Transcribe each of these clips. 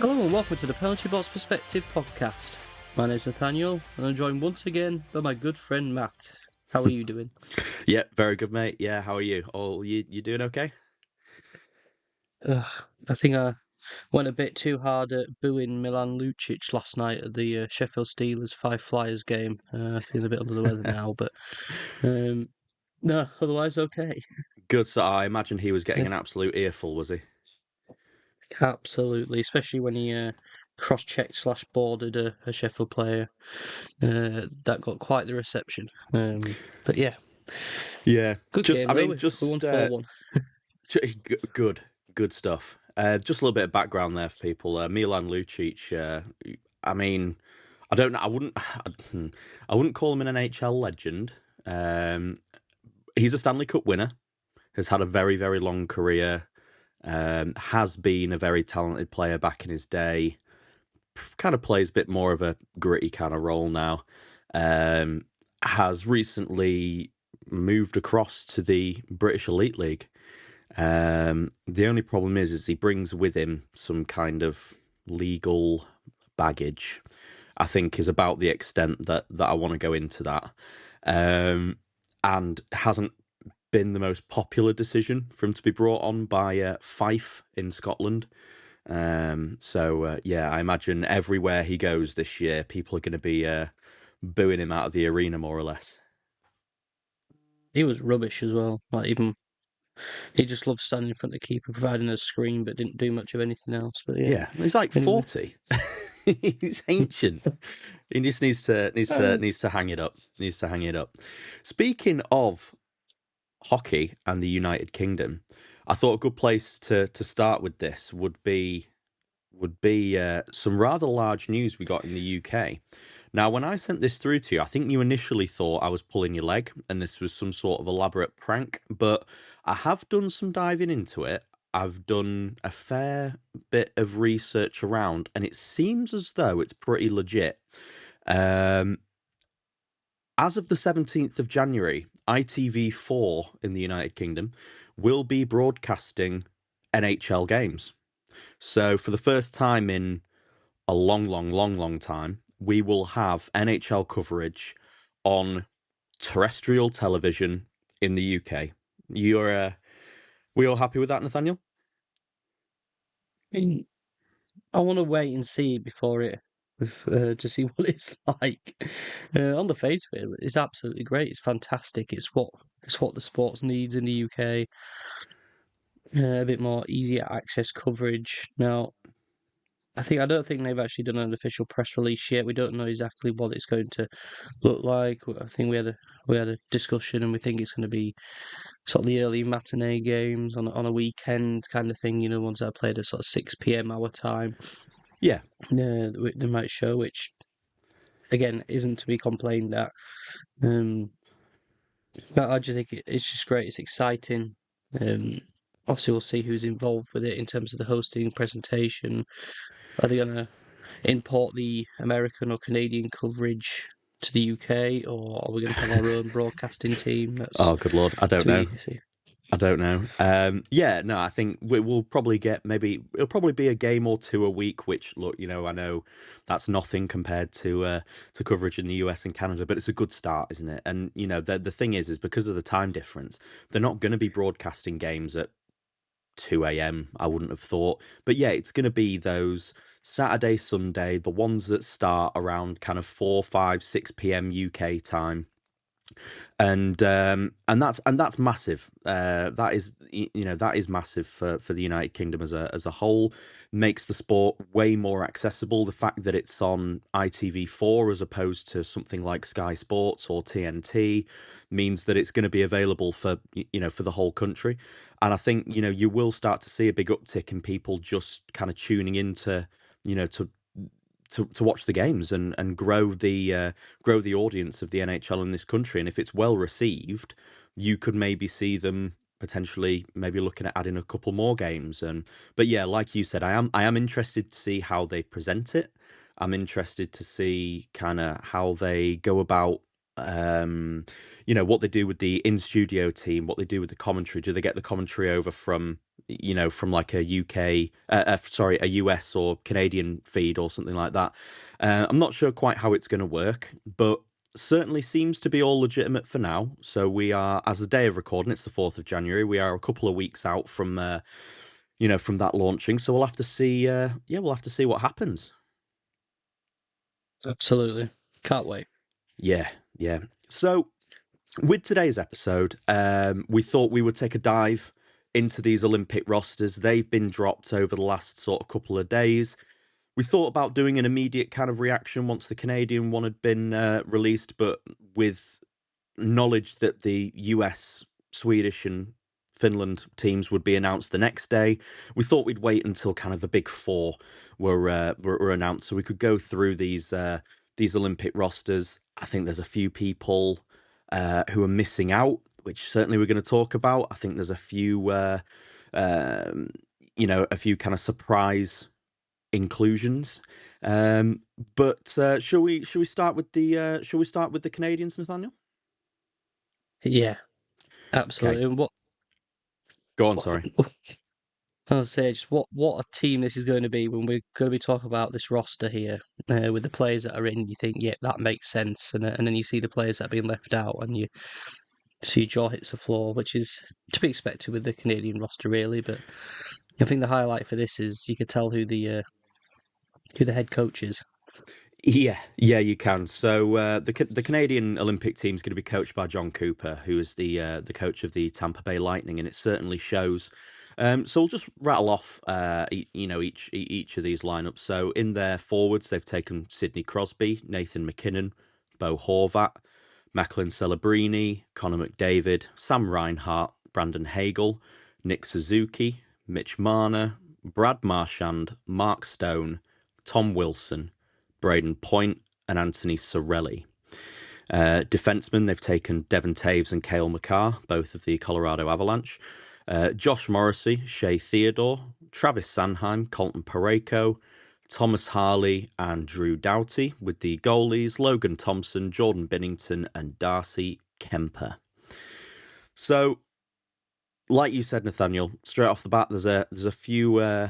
Hello and welcome to the Penalty Box Perspective podcast. My name's Nathaniel and I'm joined once again by my good friend Matt. How are you doing? Yeah, very good, mate. Yeah, how are you? Oh, you doing okay? I think I went a bit too hard at booing Milan Lucic last night at the Sheffield Steelers 5 Flyers game. Feeling a bit under the weather now, but um, no, otherwise okay. Good. So I imagine he was getting Yeah, an absolute earful, was he? absolutely, especially when he cross-checked slash boarded a Sheffield player. That got quite the reception. But yeah, Yeah. good Just, game I though. mean, We won just 4-1. good, good stuff. Just a little bit of background there for people. Milan Lucic. I mean, I don't know. I wouldn't call him an NHL legend. Um, he's a Stanley Cup winner. Has had a very, very long career. Has been a very talented player back in his day. Kind of plays a bit more of a gritty kind of role now. Um, has recently moved across to the British Elite League. The only problem is he brings with him some kind of legal baggage. I think is about the extent that I want to go into that, and hasn't been the most popular decision for him to be brought on by Fife in Scotland. Yeah, I imagine everywhere he goes this year, people are going to be booing him out of the arena, more or less. He was rubbish as well. Like even he just loved standing in front of the keeper, providing a screen, but didn't do much of anything else. But yeah, Yeah, he's like anyway. 40. He's ancient. He just needs to hang it up. Needs to hang it up. Speaking of hockey and the United Kingdom, I thought a good place to start with this would be some rather large news we got in the UK. Now, when I sent this through to you, I think you initially thought I was pulling your leg and this was some sort of elaborate prank, but I have done some diving into it. I've done a fair bit of research around, and it seems as though it's pretty legit. Um, as of the 17th of January, ITV4 in the United Kingdom will be broadcasting NHL games. So, for the first time in a long, long, long, long time, we will have NHL coverage on terrestrial television in the UK. We all happy with that, Nathaniel? I mean, I want to wait and see before to see what it's like. On the face of it, it's absolutely great. It's fantastic. It's what the sports needs in the UK. A bit more easier access coverage. Now, I don't think they've actually done an official press release yet. We don't know exactly what it's going to look like. I think we had a discussion, and we think it's going to be sort of the early matinee games on a weekend kind of thing. Ones that are played at sort of 6 p.m. our time. Yeah, Yeah, they might show, which again isn't to be complained at. Um, but I just think it's just great. It's exciting. Um, Obviously, we'll see who's involved with it in terms of the hosting presentation. Are they going to import the American or Canadian coverage to the UK, or are we going to have our own broadcasting team? That's oh, good Lord. I don't to know. be see. I don't know. Yeah, no, I think we'll probably get maybe it'll probably be a game or two a week. Which look, I know that's nothing compared to coverage in the US and Canada, but it's a good start, isn't it? And the thing is because of the time difference, they're not going to be broadcasting games at 2 a.m. I wouldn't have thought, but yeah, it's going to be those Saturday, Sunday, the ones that start around kind of 4, 5, 6 p.m. UK time, and that's massive. That is that is massive for the United Kingdom as a whole. Makes the sport way more accessible. The fact that it's on ITV4 as opposed to something like Sky Sports or TNT means that it's going to be available for the whole country. And I think you will start to see a big uptick in people just kind of tuning into to watch the games and grow the audience of the NHL in this country. And if it's well received, you could maybe see them potentially maybe looking at adding a couple more games. But yeah, like you said, I am interested to see how they present it. I'm interested to see kind of how they go about what they do with the in studio team, what they do with the commentary. Do they get the commentary over from from like a UK, sorry, a US or Canadian feed or something like that. I'm not sure quite how it's going to work, but certainly seems to be all legitimate for now. So we are, as the day of recording, it's the 4th of January. We are a couple of weeks out from, from that launching. So we'll have to see. We'll have to see what happens. Absolutely. Can't wait. Yeah, yeah. So with today's episode, we thought we would take a dive into these Olympic rosters. They've been dropped over the last sort of couple of days. We thought about doing an immediate kind of reaction once the Canadian one had been released, but with knowledge that the US, Swedish, and Finland teams would be announced the next day, we thought we'd wait until kind of the big four were announced, so we could go through these Olympic rosters. I think there's a few people who are missing out, which certainly we're going to talk about. I think there's a few, a few kind of surprise inclusions. But shall we start with the Canadians, Nathaniel? Yeah, Okay, absolutely. And go on. what Sorry. I'll say, just what a team this is going to be when we're going to be talking about this roster here with the players that are in. You think, yeah, that makes sense, and then you see the players that are being left out, and you see your jaw hits the floor, which is to be expected with the Canadian roster, really. But I think the highlight for this is you could tell who the head coach is. Yeah, you can. So the Canadian Olympic team is going to be coached by John Cooper, who is the coach of the Tampa Bay Lightning, and it certainly shows. So we'll just rattle off, each of these lineups. So in their forwards, they've taken Sidney Crosby, Nathan McKinnon, Bo Horvat, Macklin Celebrini, Connor McDavid, Sam Reinhart, Brandon Hagel, Nick Suzuki, Mitch Marner, Brad Marchand, Mark Stone, Tom Wilson, Braden Point, and Anthony Sorelli. Defensemen, they've taken Devon Taves and Cale Makar, both of the Colorado Avalanche. Josh Morrissey, Shea Theodore, Travis Sanheim, Colton Parayko, Thomas Harley, and Drew Doughty, with the goalies Logan Thompson, Jordan Binnington, and Darcy Kemper. So, like you said, Nathaniel, straight off the bat, there's a few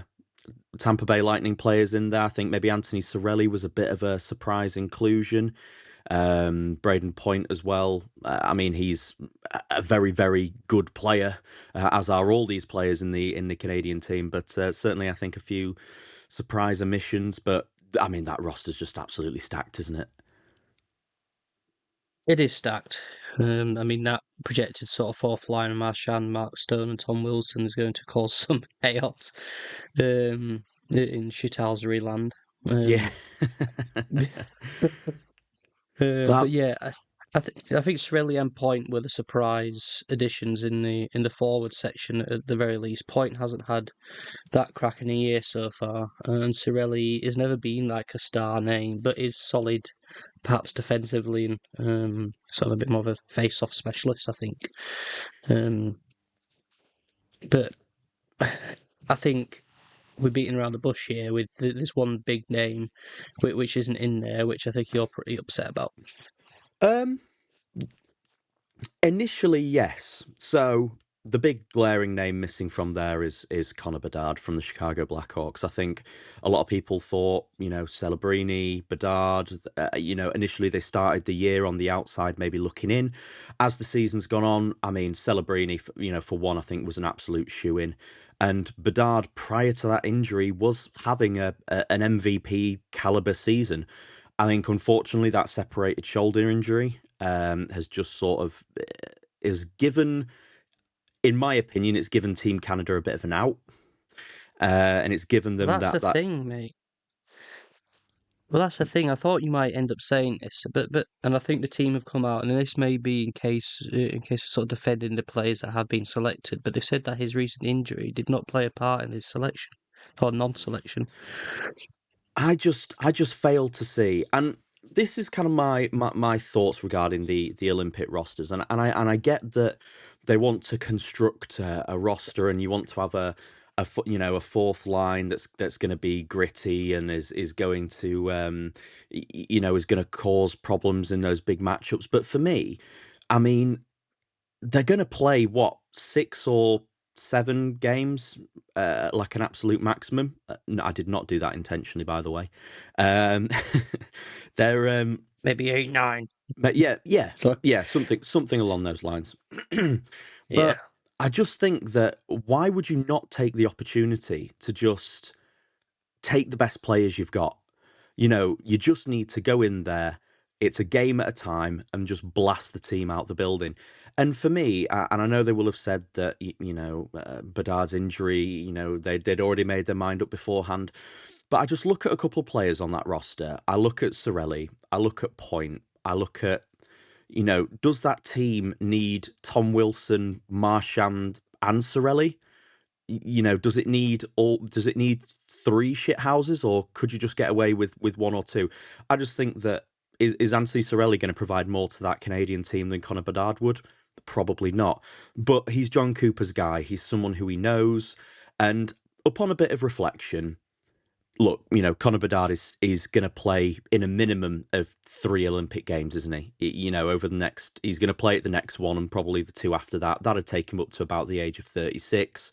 Tampa Bay Lightning players in there. I think maybe Anthony Sorelli was a bit of a surprise inclusion. Braden Point as well. I mean, he's a very, very good player, as are all these players in the Canadian team. But certainly, I think a few surprise omissions. But I mean, that roster's just absolutely stacked, isn't it? It is stacked. I mean, that projected sort of fourth line of Marchand, Mark Stone, and Tom Wilson is going to cause some chaos in shithousery land. Yeah. But that yeah, I think Sorelli and Point were the surprise additions in the forward section at the very least. Point hasn't had that crack in a year so far, and Sorelli has never been like a star name, but is solid, perhaps defensively and sort of a bit more of a face-off specialist, I think. Um, but I think we're beating around the bush here with this one big name, which isn't in there, which I think you're pretty upset about. um Initially, yes. So the big glaring name missing from there is Connor Bedard from the Chicago Blackhawks. I think a lot of people thought, Celebrini, Bedard, initially they started the year on the outside, maybe looking in. As the season's gone on, I mean, Celebrini, for one, I think was an absolute shoe-in. And Bedard, prior to that injury, was having an MVP caliber season. I think, unfortunately, that separated shoulder injury has just sort of is given, in my opinion, it's given Team Canada a bit of an out, and it's given Well, them that's the that. thing, mate. Well, that's the thing. I thought you might end up saying this, and I think the team have come out, and this may be in case of sort of defending the players that have been selected, but they've said that his recent injury did not play a part in his selection or non-selection. I just failed to see, and this is kind of my thoughts regarding the Olympic rosters, and I get that they want to construct a roster, and you want to have a fourth line that's going to be gritty and is going to is going to cause problems in those big matchups. But for me, I mean, they're going to play what, 6 or 7 games, like an absolute maximum. No, I did not do that intentionally, by the way. Um, they're Maybe 8, 9. but So yeah, something along those lines. yeah, But I just think that why would you not take the opportunity to just take the best players you've got? You know, you just need to go in there. It's a game at a time and just blast the team out the building. And for me, and I know they will have said that Bedard's injury, they'd already made their mind up beforehand. But I just look at a couple of players on that roster. I look at Sorelli. I look at Point. I look at, does that team need Tom Wilson, Marchand, and Sorelli? Does it need all? Does it need 3 shit houses, or could you just get away with 1 or 2? I just think that is Anthony Sorelli going to provide more to that Canadian team than Connor Bedard would? Probably not. But he's John Cooper's guy. He's someone who he knows, and upon a bit of reflection, look, Connor Bedard is going to play in a minimum of 3 Olympic Games, isn't he? Over the next, he's going to play at the next one and probably the 2 after that. That'd take him up to about the age of 36.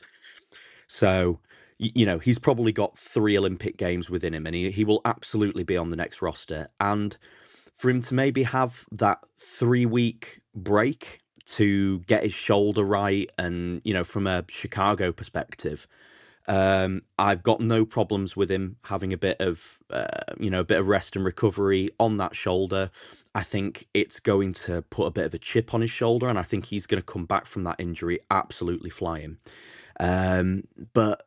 So, he's probably got 3 Olympic Games within him, and he will absolutely be on the next roster. And for him to maybe have that 3-week break to get his shoulder right, and from a Chicago perspective, I've got no problems with him having a bit of a bit of rest and recovery on that shoulder. I think it's going to put a bit of a chip on his shoulder, and I think he's going to come back from that injury absolutely flying. But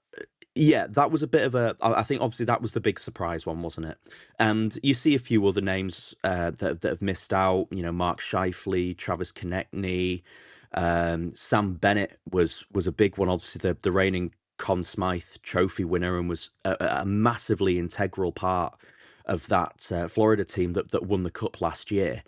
yeah, that was a bit of a. I think obviously that was the big surprise one, wasn't it? And you see a few other names that have missed out. Mark Scheifele, Travis Konechny, Sam Bennett was a big one. Obviously, the reigning Conn Smythe Trophy winner, and was a massively integral part of that Florida team that won the cup last year.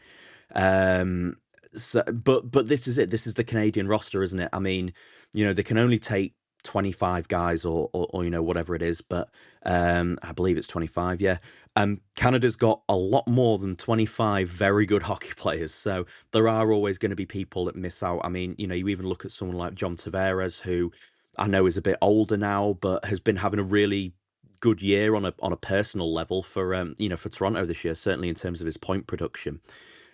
But this is it. This is the Canadian roster, isn't it? I mean, they can only take 25 guys or whatever it is, but I believe it's 25. Yeah. Canada's got a lot more than 25 very good hockey players, so there are always going to be people that miss out. I mean, you even look at someone like John Tavares, who I know is a bit older now, but has been having a really good year on a personal level for for Toronto this year, certainly in terms of his point production.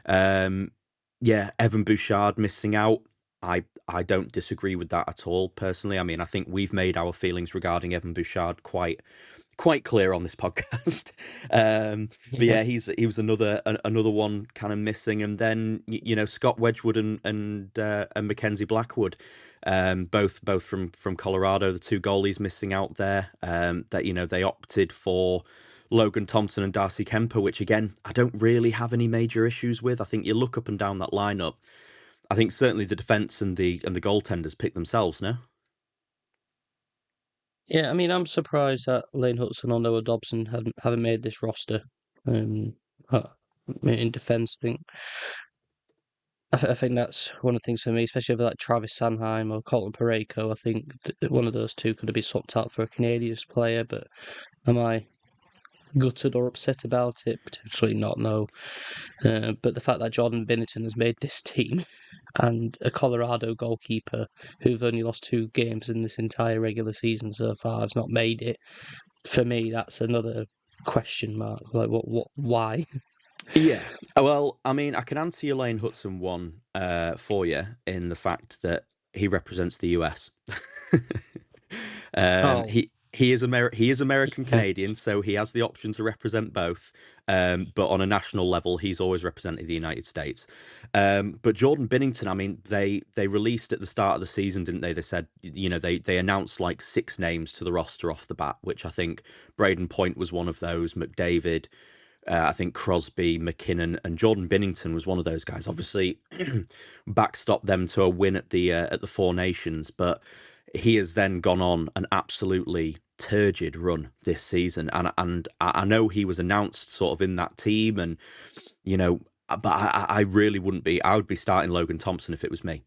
Yeah, Evan Bouchard missing out. I don't disagree with that at all, personally. I mean, I think we've made our feelings regarding Evan Bouchard quite clear on this podcast. But yeah, yeah, he was another one kind of missing, and then Scott Wedgwood and Mackenzie Blackwood, both from Colorado, the 2 goalies missing out there. That they opted for Logan Thompson and Darcy Kemper, which again I don't really have any major issues with. I think you look up and down that lineup. I think certainly the defense and the goaltenders pick themselves, no? yeah. I mean, I'm surprised that Lane Hudson or Noah Dobson haven't made this roster. Um, uh, in defence, I think that's one of the things for me, especially over like Travis Sanheim or Colton Parayko. I think one of those 2 could have been swapped out for a Canadian player, but am I gutted or upset about it? Potentially not, no. But the fact that Jordan Binnington has made this team and a Colorado goalkeeper who've only lost 2 games in this entire regular season so far has not made it, for me, that's another question mark. Like, why? Yeah. Well, I mean, I can answer your Lane Hudson one for you in the fact that he represents the US. Oh, He is American yeah. Canadian, so he has the option to represent both. But on a national level, he's always represented the United States. But Jordan Binnington, I mean, they released at the start of the season, didn't they? They said, they announced like 6 names to the roster off the bat, which I think Braden Point was one of those, McDavid, I think Crosby, McKinnon, and Jordan Binnington was one of those guys. Obviously, backstopped them to a win at the 4 Nations, but he has then gone on an absolutely turgid run this season, and I know he was announced sort of in that team, and but I really wouldn't be. I would be starting Logan Thompson if it was me.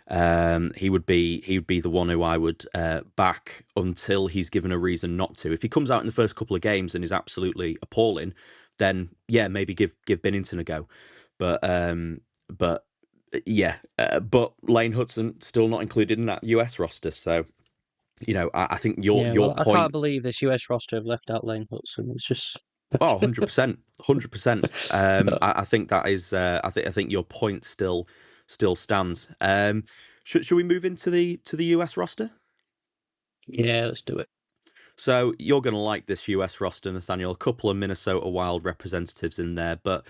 He would be the one who I would back until he's given a reason not to. If he comes out in the first couple of games and is absolutely appalling, then yeah, maybe give Binnington a go. But Yeah, but Lane Hudson still not included in that US roster. So I think your Yeah, your well, I can't point. believe this US roster have left out Lane Hudson. It's just. Oh, 100%, 100%. Uh, I think that is. I think your point still stands. Should we move into the US roster? yeah, let's do it. So you're going to like this US roster, Nathaniel. A couple of Minnesota Wild representatives in there, but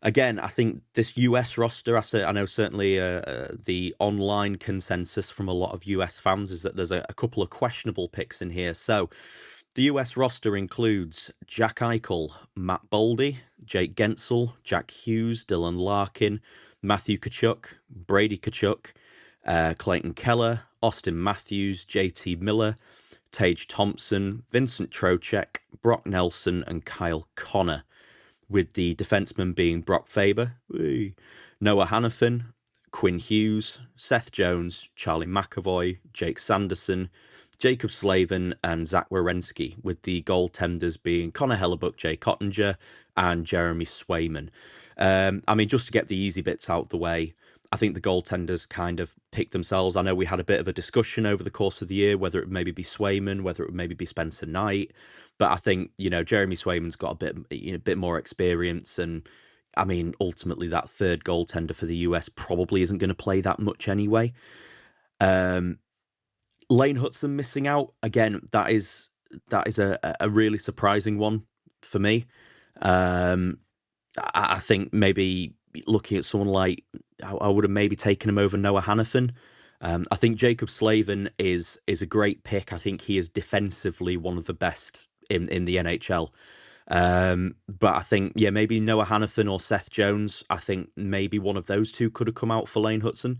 again, I think this US roster. I know certainly the online consensus from a lot of US fans is that there's a couple of questionable picks in here. So the US roster includes Jack Eichel, Matt Boldy, Jake Gensel, Jack Hughes, Dylan Larkin, Matthew Kachuk, Brady Kachuk, Clayton Keller, Austin Matthews, JT Miller, Tage Thompson, Vincent Trocheck, Brock Nelson, and Kyle Connor, with the defensemen being Brock Faber, Noah Hannafin, Quinn Hughes, Seth Jones, Charlie McAvoy, Jake Sanderson, Jacob Slavin, and Zach Werenski, with the goaltenders being Connor Hellebuck, Jay Cottinger, and Jeremy Swayman. Just to get the easy bits out of the way, I think the goaltenders kind of picked themselves. I know we had a bit of a discussion over the course of the year whether it would maybe be Swayman, whether it would maybe be Spencer Knight, but I think Jeremy Swayman's got a bit more experience, and ultimately that third goaltender for the US probably isn't going to play that much anyway. Um, Lane Hudson missing out again. That is a really surprising one for me. Um, I think maybe looking at someone like I would have maybe taken him over Noah Hannafin. I think Jacob Slavin is a great pick. I think he is defensively one of the best in the NHL. But I think maybe Noah Hannafin or Seth Jones. I think maybe one of those two could have come out for Lane Hudson.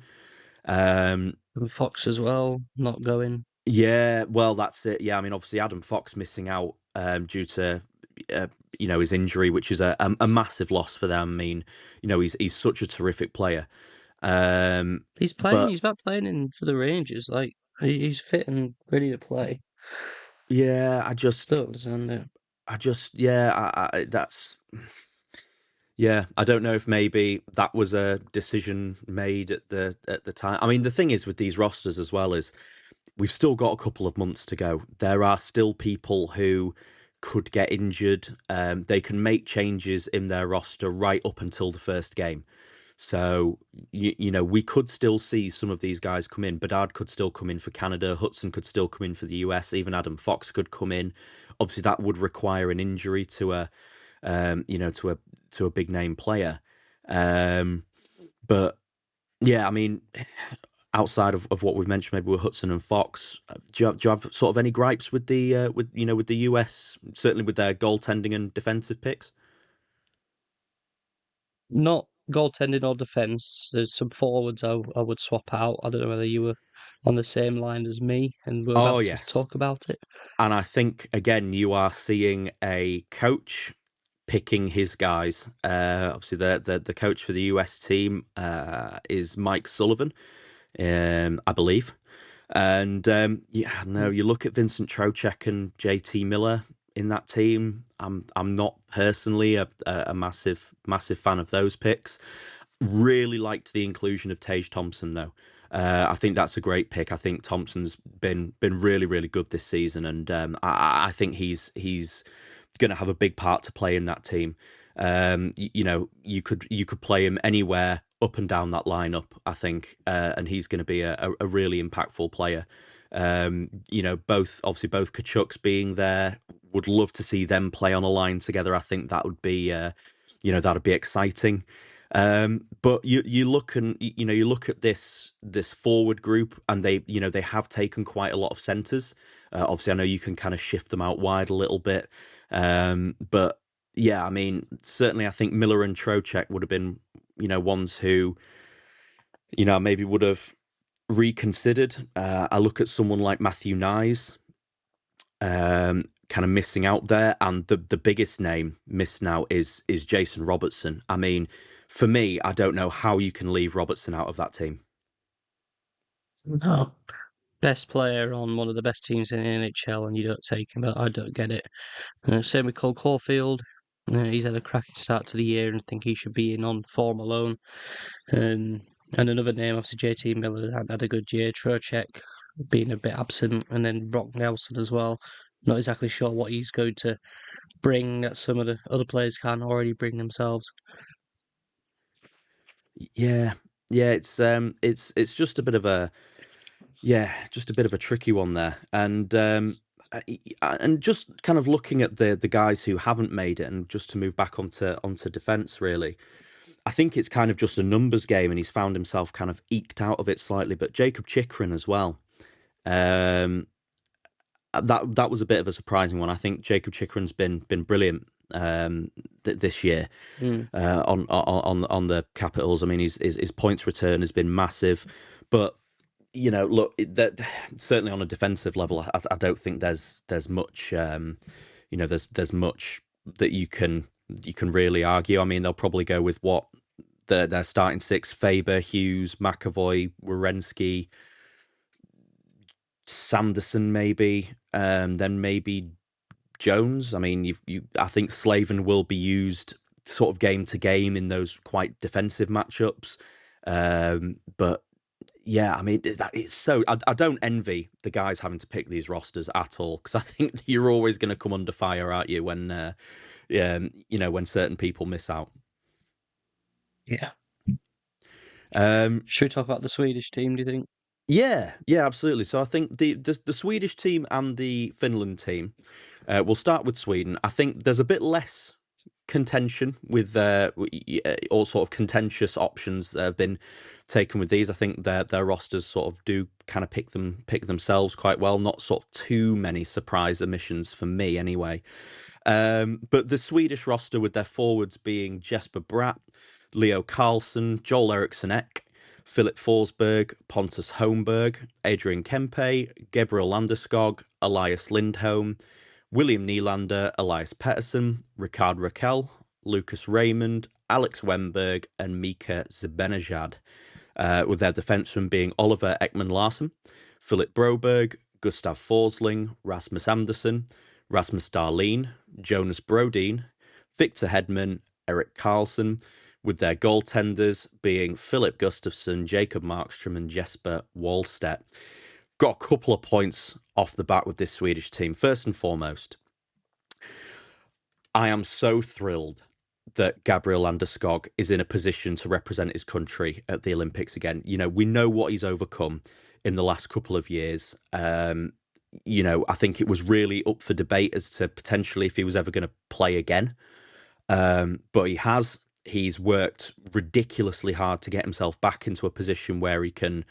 Um, And Fox as well, not going. yeah, well, that's it. Yeah, obviously Adam Fox missing out due to uh, his injury, which is a massive loss for them. He's such a terrific player. He's playing. But He's back playing in for the Rangers. Like he's fit and ready to play. yeah, Don't understand it. yeah, that's yeah. I don't know if maybe that was a decision made at the time. The thing is with these rosters as well is we've still got a couple of months to go. There are still people who could get injured. They can make changes in their roster right up until the first game. So, we could still see some of these guys come in. Bedard could still come in for Canada. Hudson could still come in for the US. Even Adam Fox could come in. Obviously, that would require an injury to a big name player. But yeah, outside of what we've mentioned, maybe with Hudson and Fox, do you have sort of any gripes with the US, certainly with their goaltending and defensive picks? Not goaltending or defence. There's some forwards I would swap out. I don't know whether you were on the same line as me and we're Oh about to yes, talk about it. and I think again you are seeing a coach picking his guys. Obviously, the coach for the US team is Mike Sullivan, I believe. And no, you look at Vincent Trocheck and JT Miller in that team. I'm not personally a massive fan of those picks. Really liked the inclusion of Tage Thompson though. I think that's a great pick. I think Thompson's been really really good this season, and I think he's going to have a big part to play in that team. You could play him anywhere up and down that lineup, I think, and he's going to be a really impactful player. Both Kachuks being there, would love to see them play on a line together. I think that would be, that'd be exciting. But you look at this forward group, and they have taken quite a lot of centers. Obviously, I know you can kind of shift them out wide a little bit, but yeah, certainly I think Miller and Trocheck would have been, ones who, maybe would have reconsidered. I look at someone like Matthew Nyes, kind of missing out there, and the biggest name missed now is Jason Robertson. For me, I don't know how you can leave Robertson out of that team. No. Best player on one of the best teams in the NHL and you don't take him, but I don't get it. Same with Cole Caulfield. He's had a cracking start to the year and I think he should be in on form alone. Um, And another name, obviously, JT Miller had a good year. Trocheck being a bit absent, and then Brock Nelson as well. Not exactly sure what he's going to bring that some of the other players can't already bring themselves. Yeah, yeah, it's just a bit of a just a bit of a tricky one there, and just kind of looking at the guys who haven't made it, and just to move back onto defense, really, I think it's kind of just a numbers game, and he's found himself kind of eked out of it slightly. But Jacob Chikrin as well, um, that was a bit of a surprising one. I think Jacob Chikrin's been brilliant this year Mm. on the Capitals. I mean, his points return has been massive, but look, that certainly on a defensive level, I don't think there's much, there's much that you can really argue. I mean, they'll probably go with what their starting six: Faber, Hughes, McAvoy, Werenski, Sanderson, maybe, then maybe Jones. I mean, I think Slaven will be used sort of game to game in those quite defensive matchups, but yeah, I mean, it's so. I don't envy the guys having to pick these rosters at all, because I think you're always going to come under fire, aren't you? When, yeah, when certain people miss out. Yeah. Um, Should we talk about the Swedish team, do you think? yeah, yeah, absolutely. So I think the Swedish team and the Finland team. We'll start with Sweden. I think there's a bit less contention with all sort of contentious options that have been taken with these. I think their rosters sort of do kind of pick themselves quite well. Not sort of too many surprise omissions for me, anyway. But the Swedish roster, with their forwards being Jesper Bratt, Leo Carlsson, Joel Eriksson Ek, Philip Forsberg, Pontus Holmberg, Adrian Kempe, Gabriel Landeskog, Elias Lindholm, William Nylander, Elias Pettersson, Ricard Raquel, Lucas Raymond, Alex Wemberg, and Mika Zibanejad, with their defensemen being Oliver Ekman Larsson, Philip Broberg, Gustav Forsling, Rasmus Andersson, Rasmus Dahlin, Jonas Brodin, Victor Hedman, Eric Carlson, with their goaltenders being Philip Gustafsson, Jacob Markstrom, and Jesper Wallstedt. Got a couple of points off the bat with this Swedish team. First and foremost, I am so thrilled that Gabriel Landeskog is in a position to represent his country at the Olympics again. We know what he's overcome in the last couple of years. I think it was really up for debate as to potentially if he was ever going to play again. But he has. He's worked ridiculously hard to get himself back into a position where he can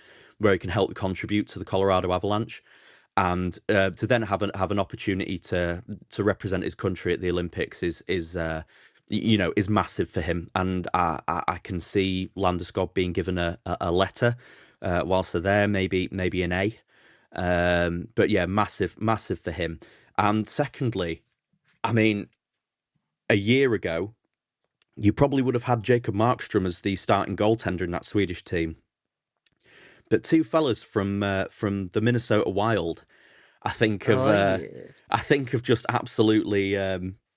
help contribute to the Colorado Avalanche, and to then have an opportunity to represent his country at the Olympics is massive for him. And I can see Landeskog being given a letter whilst they're there, maybe an A. But yeah, massive for him. And secondly, I mean, a year ago, you probably would have had Jacob Markstrom as the starting goaltender in that Swedish team. But two fellas from the Minnesota Wild, I think Oh, yeah. have just absolutely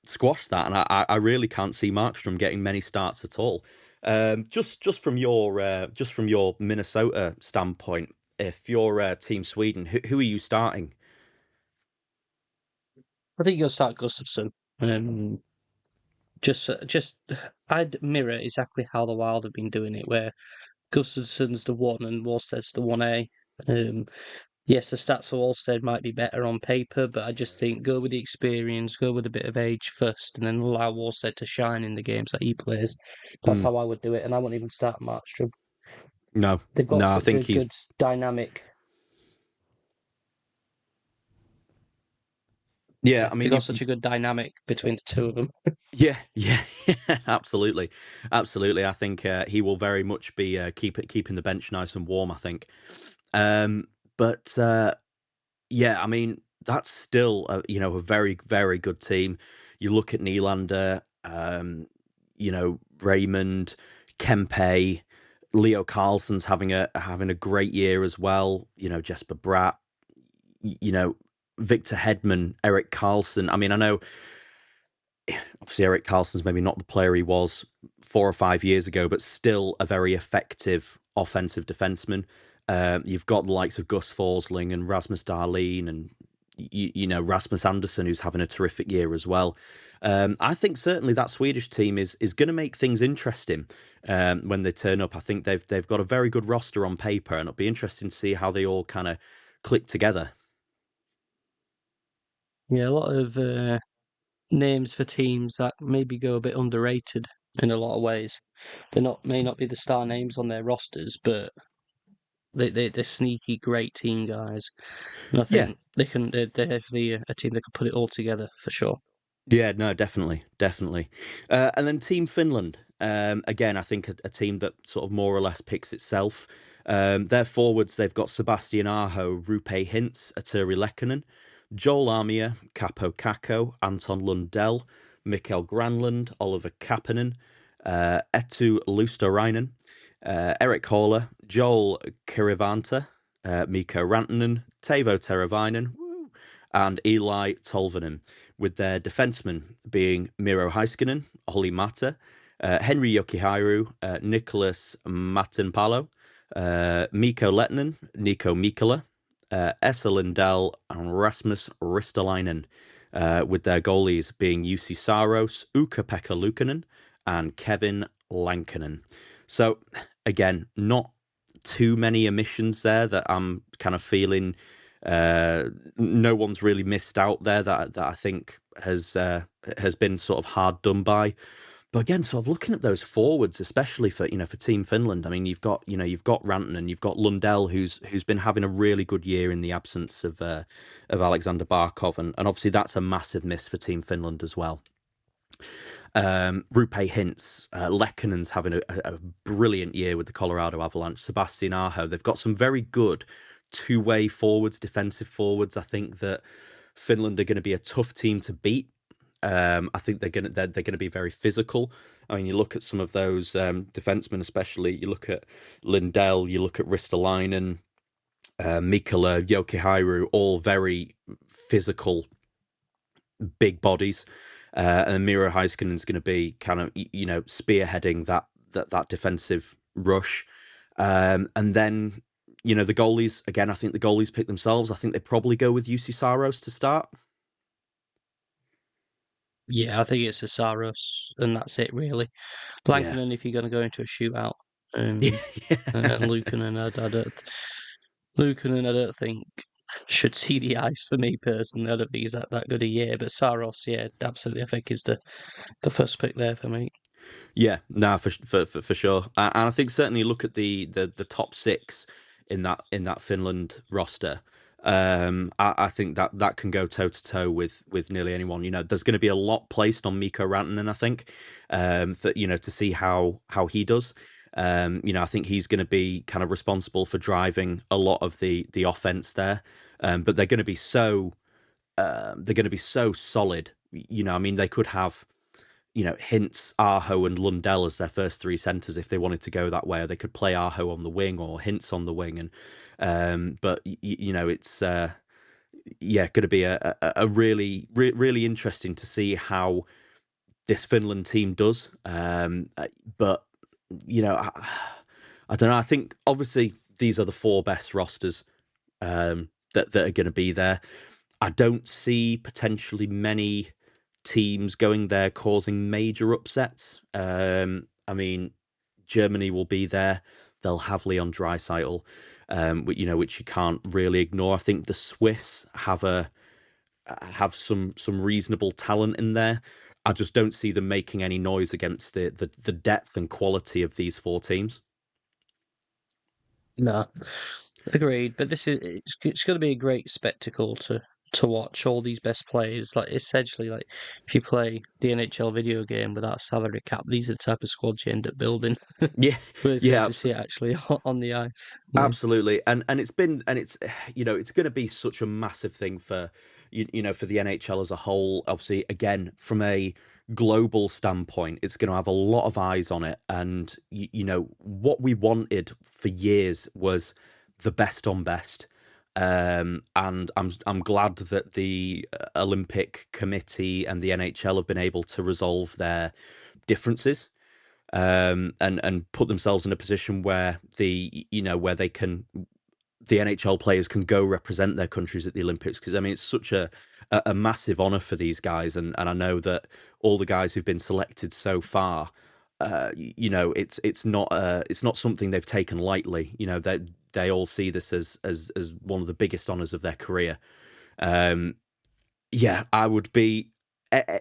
squashed that, and I really can't see Markstrom getting many starts at all. Just from your Minnesota standpoint, if you're Team Sweden, who are you starting? I think you'll start Gustafsson. Um, just I'd mirror exactly how the Wild have been doing it, where Gustafsson's the one and Wallsted's the 1A. Um, yes, the stats for Wallsted might be better on paper, but I just think go with the experience, go with a bit of age first, and then allow Wallsted to shine in the games that he plays. That's Mm, how I would do it, and I wouldn't even start Markstrom. no, They've got no, I such a think he's good dynamic. yeah. Yeah, I they've mean, got such a good dynamic between the two of them. yeah, yeah, absolutely, absolutely. I think he will very much be keeping the bench nice and warm. I think, but yeah, I mean that's still a very very good team. You look at Nylander, Raymond, Kempe, Leo Carlson's having a great year as well. Jesper Bratt, you know Victor Hedman, Eric Carlson. I mean, I know obviously Eric Carlson's maybe not the player he was 4 or 5 years ago, but still a very effective offensive defensemen. You've got the likes of Gus Forsling and Rasmus Dahlin and Rasmus Andersson, who's having a terrific year as well. I think certainly that Swedish team is going to make things interesting when they turn up. I think they've got a very good roster on paper, and it'll be interesting to see how they all kind of click together. Yeah, a lot of names for teams that maybe go a bit underrated in a lot of ways. May not be the star names on their rosters, but they're sneaky great team guys. And I Yeah, think they're definitely a team that can put it all together for sure. yeah, no, definitely, definitely. And then Team Finland, again, I think a team that sort of more or less picks itself. Their forwards, they've got Sebastian Aho, Rupe Hintz, Aturi Lekkonen, Joel Armia, Capo Kakko, Anton Lundell, Mikael Granlund, Oliver Kapanen, Etu Luosterainen, Eric Haller, Joel Kirivanta, Mikko Rantanen, Teuvo Teravainen, and Eli Tolvanen, with their defensemen being Miro Heiskanen, Olli Mata, Henri Jokiharju, Nicholas Matinpalo, Mikko Lettinen, Nico Mikkola, Esa Lindell, and Rasmus Ristolainen, with their goalies being Jussi Saros, Ukko-Pekka Luukkonen, and Kevin Lankinen. So, again, not too many omissions there that I'm kind of feeling no one's really missed out there that I think has been sort of hard done by. But again, sort of looking at those forwards, especially for Team Finland. I mean, you've got Rantanen, you've got Lundell, who's been having a really good year in the absence of Alexander Barkov, and obviously that's a massive miss for Team Finland as well. Rupe Hintz, Lekkonen's having a brilliant year with the Colorado Avalanche. Sebastian Aho, they've got some very good two-way forwards, defensive forwards. I think that Finland are going to be a tough team to beat. I think they're gonna be very physical. I mean, you look at some of those defensemen, especially. You look at Lindell, you look at Ristolainen, Mikkola, Jokiharju, all very physical, big bodies. And Miro Heiskanen is going to be kind of spearheading that defensive rush. And then the goalies again. I think the goalies pick themselves. I think they probably go with Jussi Saros to start. Yeah, I think it's a Saros, and that's it really. Yeah. Blankanen if you're going to go into a shootout, Yeah. and Luukkonen, I don't think should see the ice for me personally. I don't think he's that good a year, but Saros, yeah, absolutely, I think is the first pick there for me. Yeah, no, for sure, and I think certainly look at the top six in that Finland roster. I think that can go toe to toe with nearly anyone. There's going to be a lot placed on Mikko Rantanen. I think to see how he does. I think he's going to be kind of responsible for driving a lot of the offense there. But they're going to be so solid. I mean, they could have Hintz, Aho, and Lundell as their first three centres if they wanted to go that way, or they could play Aho on the wing or Hintz on the wing. And but it's going to be a really really interesting to see how this Finland team does. But I don't know. I think obviously these are the four best rosters that are going to be there. I don't see potentially many teams going there causing major upsets. I mean, Germany will be there. They'll have Leon Draisaitl, which you can't really ignore. I think the Swiss have some reasonable talent in there. I just don't see them making any noise against the depth and quality of these four teams. No, agreed. But it's going to be a great spectacle to watch all these best players. Like essentially, like if you play the NHL video game without a salary cap, these are the type of squads you end up building. Yeah, But it's great yeah, to see it actually on the ice. Yeah. absolutely. And it's been and it's going to be such a massive thing for for the NHL as a whole. Obviously, again, from a global standpoint, it's going to have a lot of eyes on it. And what we wanted for years was the best on best. And I'm glad that the Olympic Committee and the NHL have been able to resolve their differences. and put themselves in a position where where they can the NHL players can go represent their countries at the Olympics, because I mean it's such a massive honor for these guys, and I know that all the guys who've been selected so far, it's not something they've taken lightly. They all see this as one of the biggest honors of their career. Um, yeah, I would be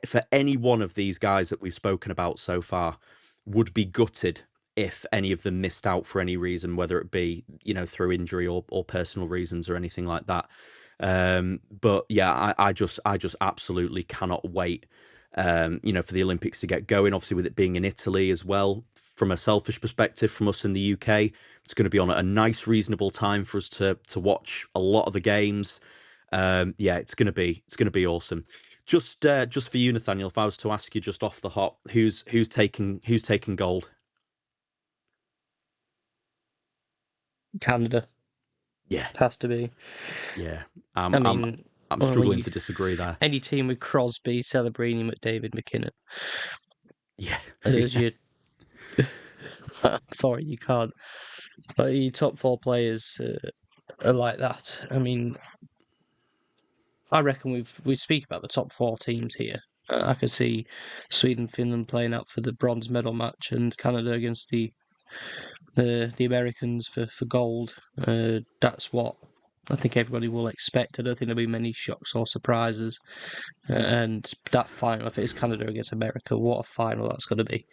for any one of these guys that we've spoken about so far, would be gutted if any of them missed out for any reason, whether it be through injury or personal reasons or anything like that. But yeah, I just absolutely cannot wait. For the Olympics to get going. Obviously, with it being in Italy as well, from a selfish perspective, from us in the UK, it's going to be on a nice, reasonable time for us to watch a lot of the games. Yeah, it's gonna be awesome. Just for you, Nathaniel, if I was to ask you just off the hop, who's taking gold? Canada. Yeah, It has to be. yeah. I I'm I'm mean, I'm struggling only to disagree there. any team with Crosby, Celebrini, McDavid, McKinnon Yeah, as yeah. your. Sorry, you can't. But your top four players are like that. I mean, I reckon we speak about the top four teams here. I could see Sweden, Finland playing out for the bronze medal match, and Canada against the Americans for gold. That's what I think everybody will expect. I don't think there'll be many shocks or surprises. And that final, if it is Canada against America, what a final that's going to be.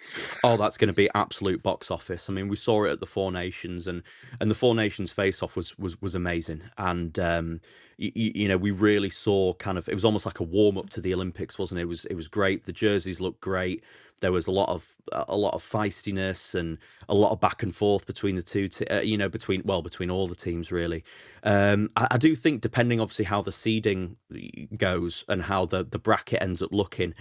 Oh, that's going to be absolute box office. I mean, we saw it at the Four Nations, and the Four Nations face off was amazing. And we really saw kind of, it was almost like a warm up to the Olympics, wasn't it? It was great. The jerseys looked great. There was a lot of feistiness and a lot of back and forth between the two, between all the teams really. I do think, depending obviously how the seeding goes and how the bracket ends up looking,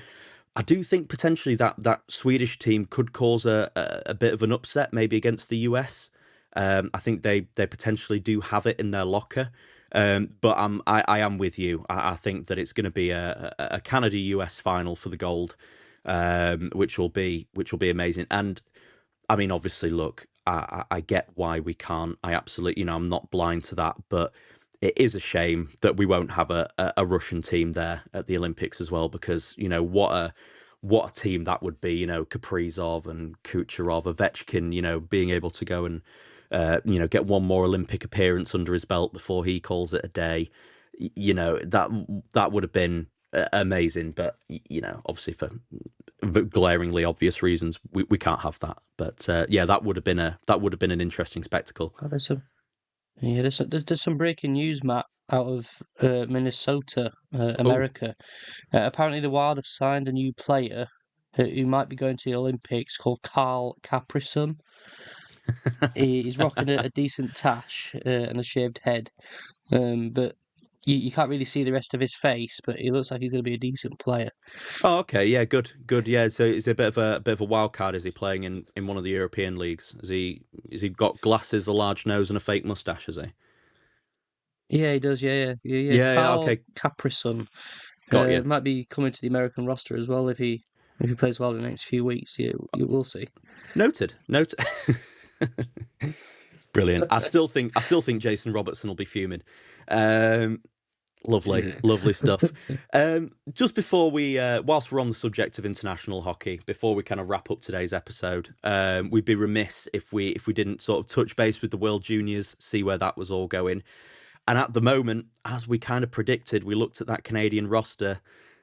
I do think potentially that Swedish team could cause a bit of an upset, maybe against the US. I think they potentially do have it in their locker. But I am with you. I think that it's going to be a Canada US final for the gold, which will be amazing. And I mean, obviously, look, I get why we can't. I absolutely, I'm not blind to that, but it is a shame that we won't have a Russian team there at the Olympics as well, because what a team that would be. Kaprizov and Kucherov, Ovechkin, being able to go and get one more Olympic appearance under his belt before he calls it a day. That would have been amazing, but obviously for glaringly obvious reasons, we can't have that. But yeah, that would have been an interesting spectacle. Oh, yeah, there's some breaking news, Matt, out of Minnesota, Oh, America. Apparently, the Wild have signed a new player who might be going to the Olympics called Carl Caprison. He's rocking a decent tash and a shaved head, but you can't really see the rest of his face. But he looks like he's going to be a decent player. oh, okay, yeah, good, good, yeah. So is he a bit of a wild card? Is he playing in one of the European leagues? Is he got glasses, a large nose, and a fake mustache? Is he? Yeah, he does. Yeah. Yeah, yeah. Carl Okay, Caprison got you. might be coming to the American roster as well if he plays well in the next few weeks. Yeah, you will see. Noted. Noted. Brilliant. I still think Jason Robertson will be fuming. Um, Lovely, lovely stuff. Just before whilst we're on the subject of international hockey, before we kind of wrap up today's episode, we'd be remiss if we didn't sort of touch base with the World Juniors, see where that was all going. And at the moment, as we kind of predicted, we looked at that Canadian roster.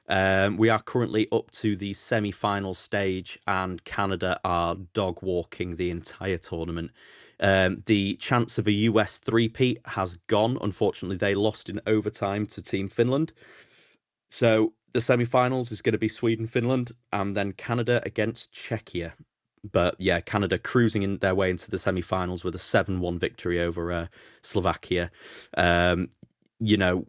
We are currently up to the semi-final stage, and Canada are dog walking the entire tournament. The chance of a US three-peat has gone. Unfortunately, they lost in overtime to Team Finland. So the semi-finals is going to be Sweden, Finland, and then Canada against Czechia. But yeah, Canada cruising in their way into the semi-finals with a 7-1 victory over Slovakia. Um, you know,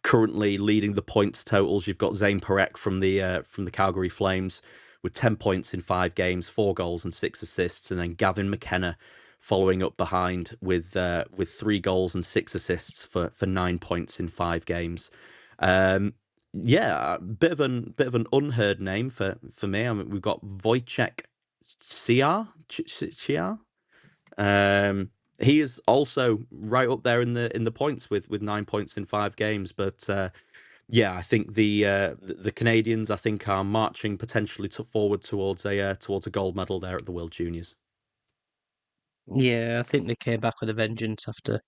Currently leading the points totals, you've got Zane Perek from the Calgary Flames with 10 points in 5 games, 4 goals and 6 assists, and then Gavin McKenna following up behind with 3 goals and 6 assists for 9 points in 5 games. Yeah, bit of an unheard name for me. I mean, we've got Wojciech Chiar. He is also right up there in the points with 9 points in 5 games. But yeah, I think the Canadians, I think, are marching potentially forward towards a gold medal there at the World Juniors. Yeah, I think they came back with a vengeance after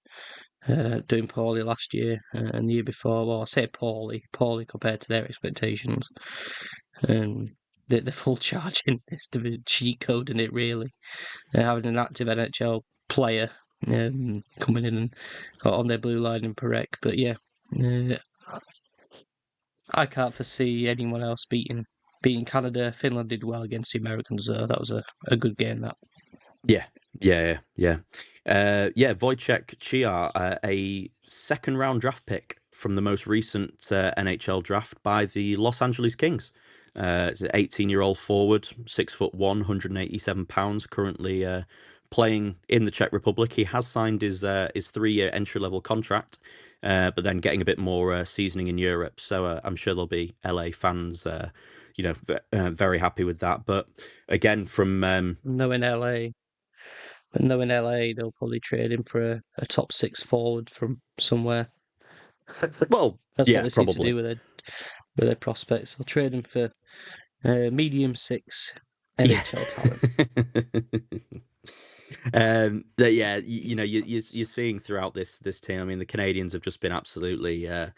doing poorly last year and the year before. Well, I say poorly compared to their expectations. The full charge in this, the cheat code in it, really. Having an active NHL player coming in and on their blue line in Perek. But yeah, uh, I can't foresee anyone else beating Canada. Finland did well against the Americans, though. That was a good game, that. Yeah. Wojciech Chiar, a second round draft pick from the most recent NHL draft by the Los Angeles Kings. It's an 18-year-old forward, 6'1", 187 pounds, currently playing in the Czech Republic. He has signed his 3-year entry-level contract, but then getting a bit more seasoning in Europe. So I'm sure there'll be LA fans, very happy with that. But again, from Knowing LA, they'll probably trade him for a top 6 forward from somewhere. well, That's what yeah, they seem to do probably. with their prospects. They'll trade him for medium 6 Yeah. NHL talent. You're seeing throughout this team. I mean, the Canadians have just been absolutely, the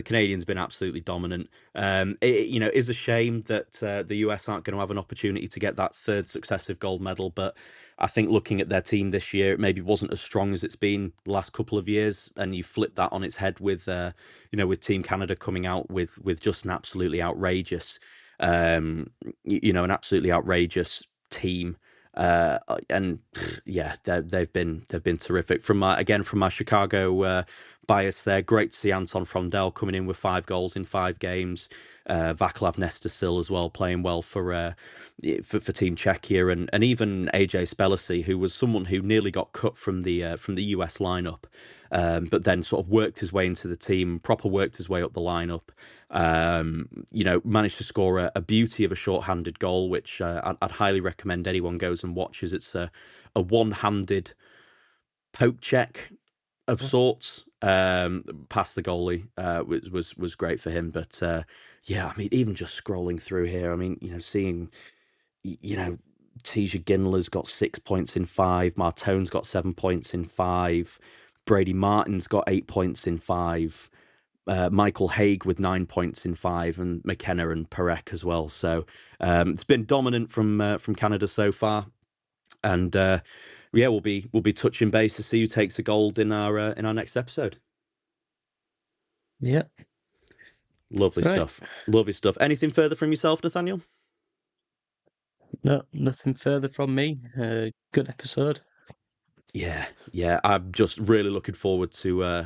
Canadians been absolutely dominant. It is a shame that the US aren't going to have an opportunity to get that third successive gold medal. But I think looking at their team this year, it maybe wasn't as strong as it's been the last couple of years. And you flip that on its head with, with Team Canada coming out with just an absolutely outrageous, an absolutely outrageous team. And yeah, they've been terrific. From my Chicago bias there, great to see Anton Frondell coming in with 5 goals in 5 games. Vaclav Nestesil as well, playing well for Team Czechia, and even AJ Spellacy, who was someone who nearly got cut from the US lineup, but then sort of worked his way into the team, worked his way up the lineup. Managed to score a beauty of a short-handed goal, which I'd highly recommend anyone goes and watches. It's a one-handed poke check of sorts past the goalie, was great for him. But yeah, I mean, even just scrolling through here, I mean, seeing, Tisha Ginler's got 6 points in 5, Martone's got 7 points in 5, Brady Martin's got 8 points in 5. Michael Haig with 9 points in 5, and McKenna and Perek as well. So it's been dominant from Canada so far, and we'll be touching base to see who takes a gold in our next episode. Yeah, lovely stuff. Anything further from yourself, Nathaniel? No, nothing further from me. Good episode. Yeah. I'm just really looking forward to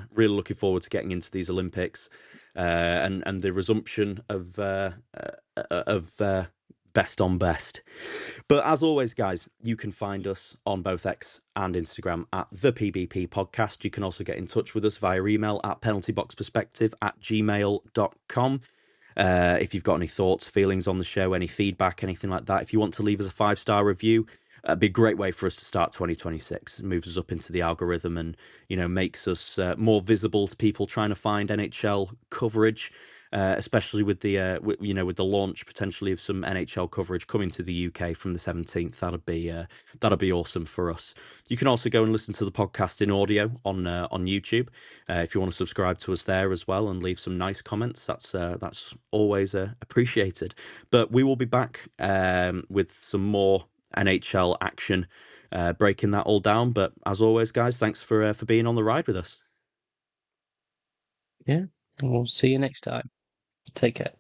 getting into these Olympics, and the resumption of best on best. But as always, guys, you can find us on both X and Instagram at the PBP Podcast. You can also get in touch with us via email at penaltyboxperspective@gmail.com. If you've got any thoughts, feelings on the show, any feedback, anything like that, if you want to leave us a 5-star review, it'd be a great way for us to start 2026. It moves us up into the algorithm and, makes us more visible to people trying to find NHL coverage, especially with the with the launch potentially of some NHL coverage coming to the UK from the 17th. That'd be awesome for us. You can also go and listen to the podcast in audio on YouTube if you want to subscribe to us there as well and leave some nice comments. That's always appreciated. But we will be back with some more NHL action, breaking that all down. But as always, guys, thanks for being on the ride with us. Yeah, we'll see you next time. Take care.